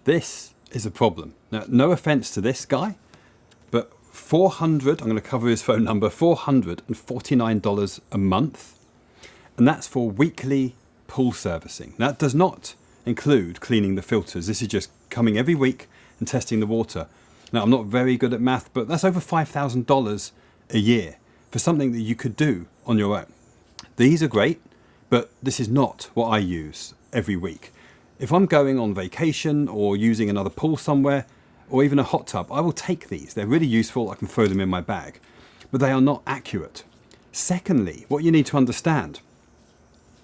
This is a problem. Now, no offense to this guy, but I'm going to cover his phone number, $449 a month. And that's for weekly pool servicing. That does not include cleaning the filters. This is just coming every week and testing the water. Now, I'm not very good at math, but that's over $5,000 a year for something that you could do on your own. These are great, but this is not what I use every week. If I'm going on vacation or using another pool somewhere, or even a hot tub, I will take these. They're really useful. I can throw them in my bag, but they are not accurate. Secondly, what you need to understand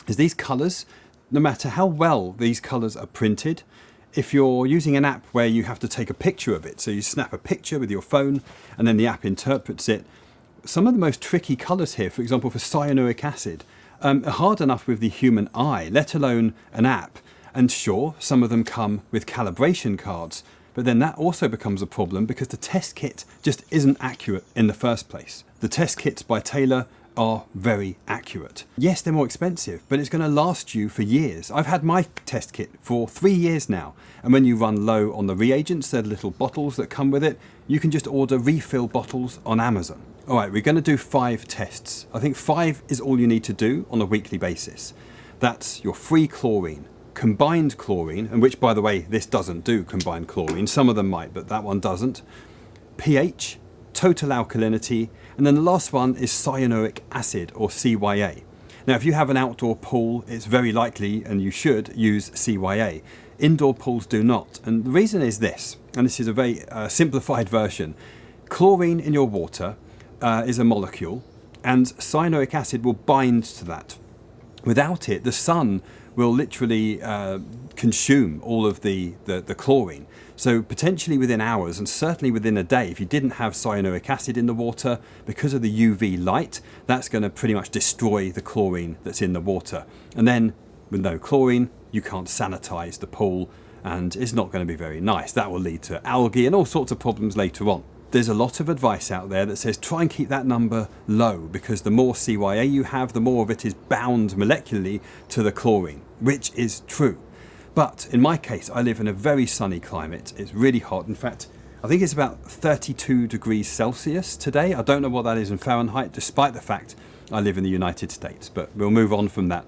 is these colors, no matter how well these colors are printed, if you're using an app where you have to take a picture of it, so you snap a picture with your phone and then the app interprets it, some of the most tricky colors here, for example, for cyanuric acid, are hard enough with the human eye, let alone an app. And sure, some of them come with calibration cards, but then that also becomes a problem because the test kit just isn't accurate in the first place. The test kits by Taylor are very accurate. Yes, they're more expensive, but it's going to last you for years. I've had my test kit for 3 years now, and when you run low on the reagents, they're the little bottles that come with it, you can just order refill bottles on Amazon. All right, we're going to do 5 tests. I think 5 is all you need to do on a weekly basis. That's your free chlorine, combined chlorine, and which, by the way, this doesn't do combined chlorine. Some of them might, but that one doesn't. pH, total alkalinity, and then the last one is cyanuric acid, or CYA. Now, if you have an outdoor pool, it's very likely, and you should, use CYA. Indoor pools do not, and the reason is this, and this is a very simplified version. Chlorine in your water is a molecule, and cyanuric acid will bind to that. Without it, the sun will literally consume all of the chlorine. So potentially within hours, and certainly within a day, if you didn't have cyanuric acid in the water, because of the UV light, that's going to pretty much destroy the chlorine that's in the water. And then with no chlorine, you can't sanitize the pool, and it's not going to be very nice. That will lead to algae and all sorts of problems later on. There's a lot of advice out there that says try and keep that number low, because the more CYA you have, the more of it is bound molecularly to the chlorine, which is true. But in my case, I live in a very sunny climate. It's really hot. In fact, I think it's about 32 degrees Celsius today. I don't know what that is in Fahrenheit, despite the fact I live in the United States, but we'll move on from that.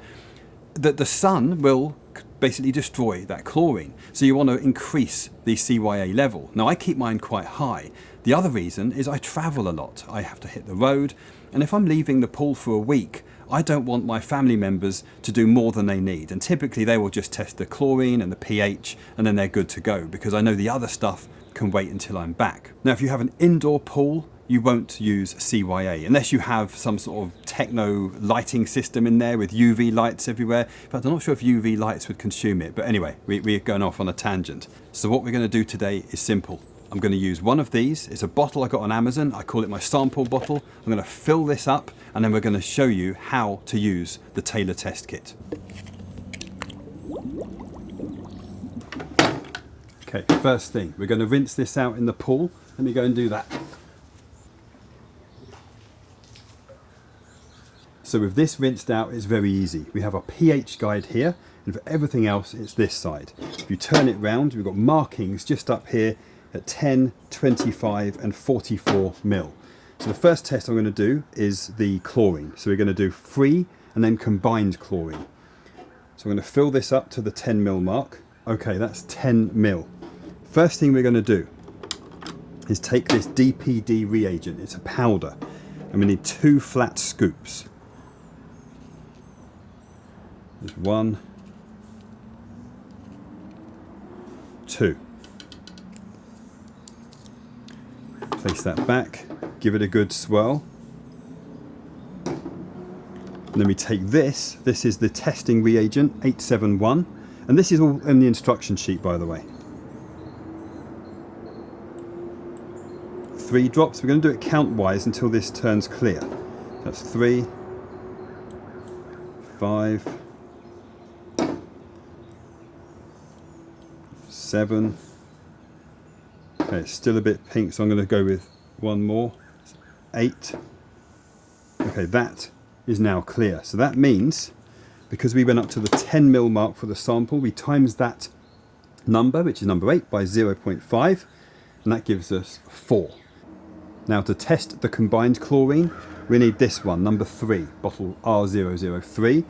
The sun will basically destroy that chlorine. So you want to increase the CYA level. Now, I keep mine quite high. The other reason is I travel a lot. I have to hit the road, and if I'm leaving the pool for a week, I don't want my family members to do more than they need. And typically they will just test the chlorine and the pH, and then they're good to go, because I know the other stuff can wait until I'm back. Now, if you have an indoor pool, you won't use CYA unless you have some sort of techno lighting system in there with UV lights everywhere. But I'm not sure if UV lights would consume it. But anyway, we're going off on a tangent. So what we're going to do today is simple. I'm going to use one of these. It's a bottle I got on Amazon. I call it my sample bottle. I'm going to fill this up, and then we're going to show you how to use the Taylor test kit. Okay, first thing, we're going to rinse this out in the pool. Let me go and do that. So with this rinsed out, it's very easy. We have our pH guide here, and for everything else, it's this side. If you turn it round, we've got markings just up here at 10, 25 and 44 mil. So the first test I'm going to do is the chlorine. So we're going to do free and then combined chlorine. So I'm going to fill this up to the 10 mil mark. Okay, that's 10 mil. First thing we're going to do is take this DPD reagent. It's a powder, and we need 2 flat scoops. There's 1, 2. Place that back, give it a good swirl. And then we take this is the testing reagent, 871, and this is all in the instruction sheet, by the way. 3 drops, we're going to do it count-wise until this turns clear. That's 3, 5, 7. Okay, it's still a bit pink, so I'm going to go with 1 more. 8. Okay, that is now clear. So that means, because we went up to the 10 mil mark for the sample, we times that number, which is number 8 by 0.5, and that gives us 4. Now to test the combined chlorine, we need this one, number 3, bottle R003.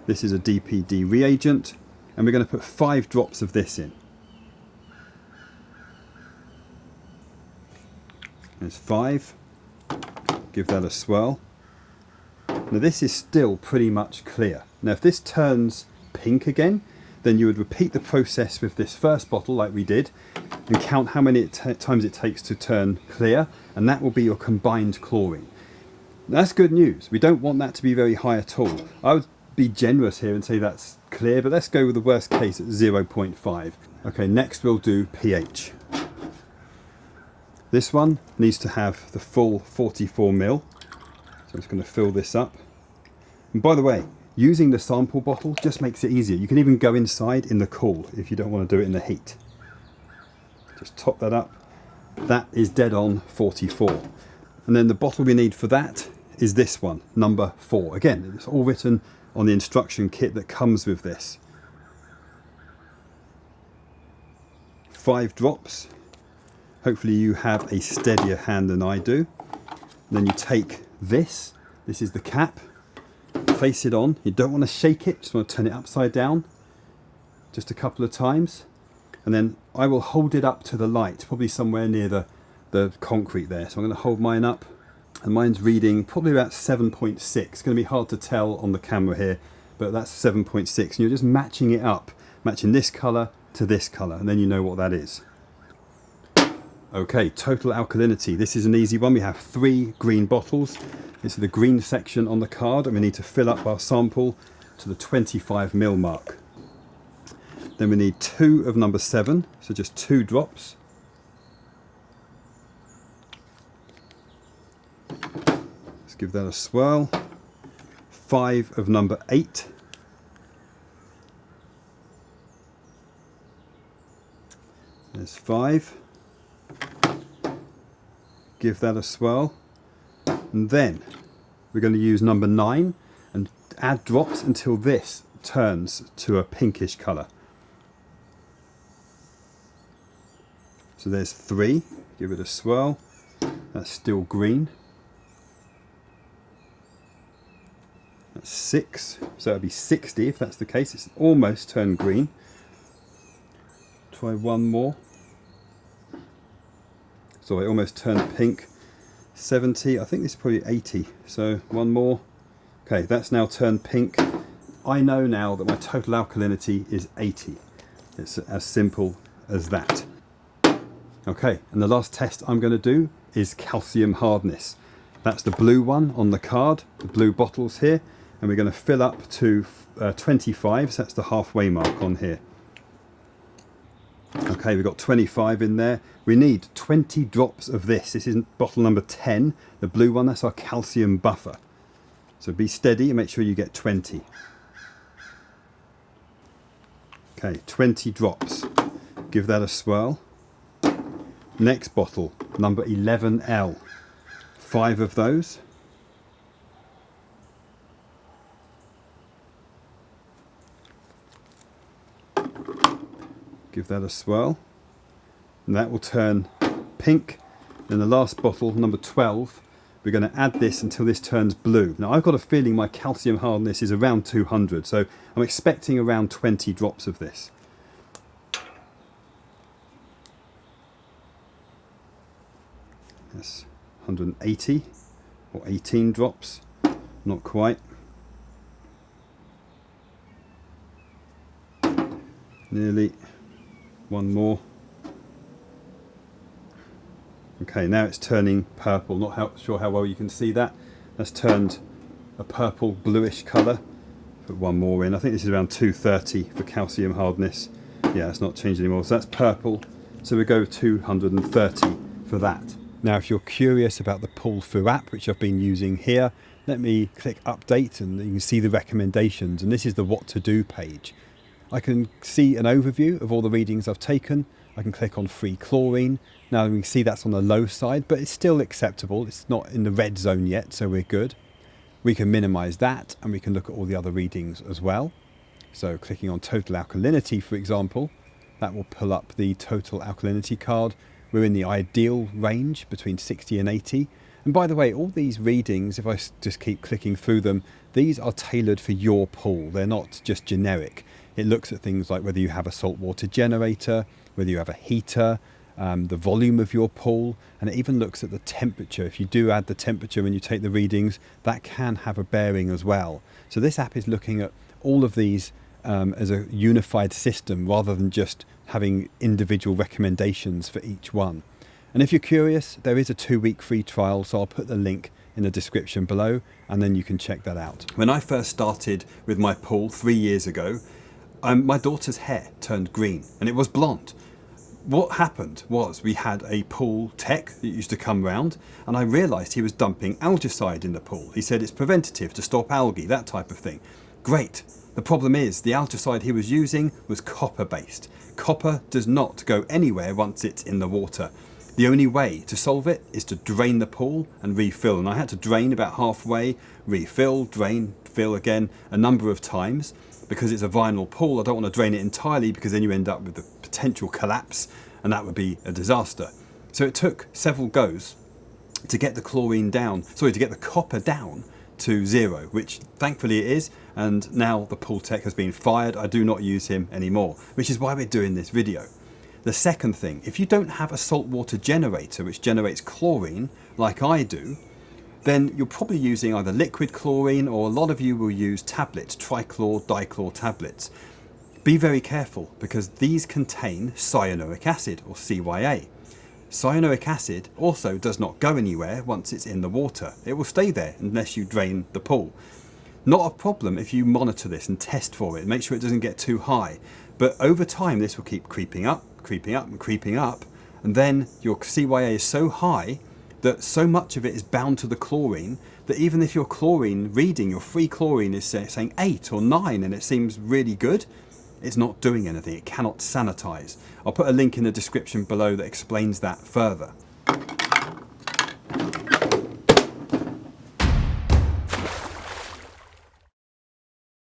This is a DPD reagent, and we're going to put 5 drops of this in. There's 5. Give that a swirl. Now this is still pretty much clear. Now if this turns pink again, then you would repeat the process with this first bottle like we did and count how many times it takes to turn clear, and that will be your combined chlorine. That's good news. We don't want that to be very high at all. I would be generous here and say that's clear, but let's go with the worst case at 0.5. Okay, next we'll do pH. This one needs to have the full 44 ml. So I'm just going to fill this up. And by the way, using the sample bottle just makes it easier. You can even go inside in the cool if you don't want to do it in the heat. Just top that up. That is dead on 44. And then the bottle we need for that is this one, number 4. Again, it's all written on the instruction kit that comes with this. 5 drops. Hopefully you have a steadier hand than I do. And then you take this is the cap, place it on. You don't want to shake it, just want to turn it upside down just a couple of times. And then I will hold it up to the light, probably somewhere near the concrete there. So I'm going to hold mine up, and mine's reading probably about 7.6. It's going to be hard to tell on the camera here, but that's 7.6. And you're just matching it up, matching this colour to this colour, and then you know what that is. Okay, total alkalinity. This is an easy one. We have 3 green bottles. This is the green section on the card, and we need to fill up our sample to the 25 ml mark. Then we need 2 of number 7, so just 2 drops. Let's give that a swirl. 5 of number 8. There's 5. Give that a swirl. And then we're going to use number 9 and add drops until this turns to a pinkish colour. So there's 3. Give it a swirl. That's still green. That's 6. So that'll be 60 if that's the case. It's almost turned green. Try one more. So I almost turned pink. 70. I think this is probably 80. So one more. Okay, that's now turned pink. I know now that my total alkalinity is 80. It's as simple as that. Okay, and the last test I'm going to do is calcium hardness. That's the blue one on the card, the blue bottles here, and we're going to fill up to 25, so that's the halfway mark on here. Okay, we've got 25 in there. We need 20 drops of this. This is bottle number 10, the blue one. That's our calcium buffer. So be steady and make sure you get 20. Okay, 20 drops. Give that a swirl. Next bottle, number 11L. 5 of those. Give that a swirl, and that will turn pink. Then the last bottle, number 12, we're going to add this until this turns blue. Now I've got a feeling my calcium hardness is around 200, so I'm expecting around 20 drops of this. That's 180 or 18 drops, not quite. Nearly. One more. Okay, now it's turning purple. Not sure how well you can see that. That's turned a purple bluish colour. Put one more in. I think this is around 230 for calcium hardness. Yeah, it's not changed anymore. So that's purple. So we go 230 for that. Now, if you're curious about the PoolFu app, which I've been using here, let me click update and you can see the recommendations. And this is the what to do page. I can see an overview of all the readings I've taken. I can click on free chlorine. Now we can see that's on the low side, but it's still acceptable. It's not in the red zone yet, so we're good. We can minimize that, and we can look at all the other readings as well. So clicking on total alkalinity, for example, that will pull up the total alkalinity card. We're in the ideal range between 60 and 80. And by the way, all these readings, if I just keep clicking through them, these are tailored for your pool. They're not just generic. It looks at things like whether you have a saltwater generator, whether you have a heater, the volume of your pool, and it even looks at the temperature. If you do add the temperature when you take the readings, that can have a bearing as well. So this app is looking at all of these as a unified system rather than just having individual recommendations for each one. And if you're curious, there is a 2-week free trial, so I'll put the link in the description below and then you can check that out. When I first started with my pool 3 years ago, my daughter's hair turned green and it was blonde. What happened was we had a pool tech that used to come round and I realised he was dumping algaecide in the pool. He said it's preventative to stop algae, that type of thing. Great. The problem is the algaecide he was using was copper based. Copper does not go anywhere once it's in the water. The only way to solve it is to drain the pool and refill. And I had to drain about halfway, refill, drain, fill again a number of times. Because it's a vinyl pool, I don't want to drain it entirely because then you end up with the potential collapse and that would be a disaster. So it took several goes to get the chlorine down, to get the copper down to 0, which thankfully it is, and now the pool tech has been fired. I do not use him anymore, which is why we're doing this video. The second thing, if you don't have a saltwater generator which generates chlorine like I do, then you're probably using either liquid chlorine or a lot of you will use tablets, Trichlor, Dichlor tablets. Be very careful because these contain cyanuric acid or CYA. Cyanuric acid also does not go anywhere once it's in the water. It will stay there unless you drain the pool. Not a problem if you monitor this and test for it, make sure it doesn't get too high. But over time this will keep creeping up and creeping up, and then your CYA is so high that so much of it is bound to the chlorine that even if your chlorine reading, your free chlorine is saying 8 or 9 and it seems really good, it's not doing anything. It cannot sanitize. I'll put a link in the description below that explains that further.